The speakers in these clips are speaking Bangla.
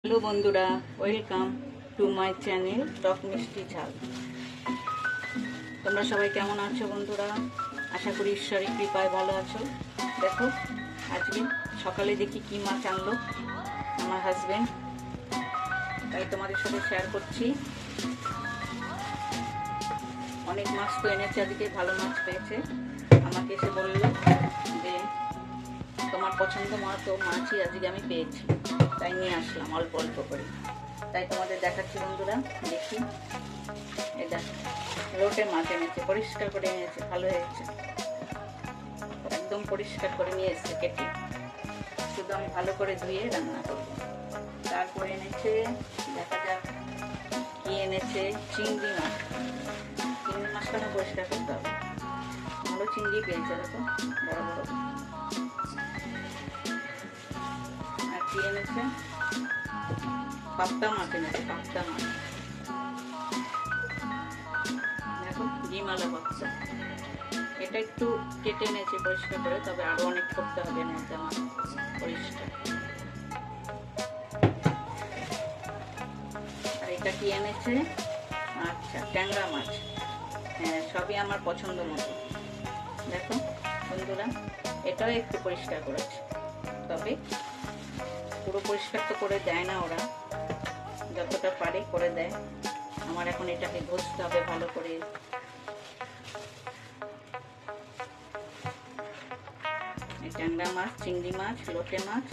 হ্যালো বন্ধুরা, ওয়েলকাম টু মাই চ্যানেল টক মিষ্টি ঝাল। তোমরা সবাই কেমন আছো বন্ধুরা? আশা করি ঈশ্বরের কৃপায় ভালো আছো। দেখো, আজকে সকালে দেখি কি মাছ আনলো আমার হাজবেন্ড, তাই তোমাদের সাথে শেয়ার করছি। অনেক মাছ তো এনেছে, আজকে ভালো মাছ পেয়েছে। আমাকে এসে বললো যে তোমার পছন্দ মতো মাছই আজকে আমি পেয়েছি, তাই নিয়ে আসলাম অল্প অল্প করে। তাই তোমাদের দেখাচ্ছি বন্ধুরা। দেখি, এটা লোটে মাছ এনেছে, পরিষ্কার করে এনেছে, ভালো হয়েছে, একদম পরিষ্কার করে নিয়ে এসছে কেটে। শুধু আমি ভালো করে ধুয়ে রান্না করব। তারপরে এনেছে, দেখা যাক কি এনেছে, চিংড়ি মাছ। চিংড়ি মাছটা আমি পরিষ্কার করতে হবে। ভালো চিংড়ি পেয়েছে, দেখো বড় বড়। আর কি এনেছে, পাবদা মাছ এনেছে, পাবদা মাছ। দেখো ডিমালা পাবদা, এটা একটু কেটে এনেছে পরিষ্কার করে, তবে আরো অনেক করতে হবে এর মধ্যে আমার পরিষ্কার। আর এটা কি এনেছে, আচ্ছা ট্যাংরা মাছ। হ্যাঁ, সবই আমার পছন্দ মতো। দেখো বন্ধুরা, এটাও একটু পরিষ্কার করেছে, তবে পুরো পরিষ্কার তো করে দেয় না ওরা, যতটা পারে করে দেয়। আমার এখন এটাকে ঘষতে হবে ভালো করে। ট্যাংরা মাছ, চিংড়ি মাছ, লোটে মাছ,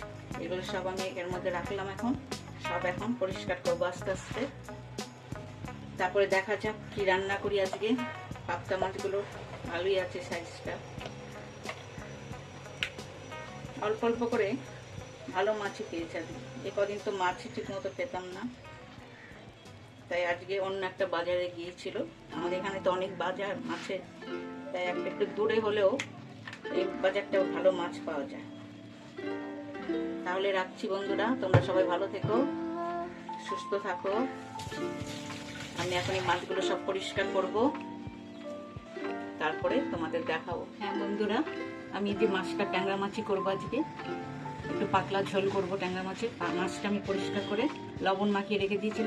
এগুলো সব আমি এর মধ্যে রাখলাম। এখন সব এখন পরিষ্কার করবো আস্তে আস্তে। তারপরে দেখা যাক কি রান্না করি আজকে। পাবদা মাছগুলো ভালোই আছে সাইজটা, অল্প অল্প করে ভালো মাছই পেয়েছি আজকে। এ কদিন তো মাছই ঠিক মতো পেতাম না, তাই আজকে অন্য একটা বাজারে গিয়েছিল। আমাদের এখানে তো অনেক বাজার মাছের, তাই একটু দূরে হলেও এই বাজারটাও ভালো মাছ পাওয়া যায়। তাহলে রাখছি বন্ধুরা, তোমরা সবাই ভালো থেকো, সুস্থ থাকো। আমি এখন এই মাছগুলো সব পরিষ্কার করব, তারপরে তোমাদের দেখাবো। হ্যাঁ বন্ধুরা, আমি যে মাছটা ট্যাংরা মাছই করবো আজকে, একটু পাতলা ঝোল করবো ট্যাংরা মাছের। মাছটা আমি পরিষ্কার করে লবণ মাখিয়ে রেখে দিয়েছিলাম।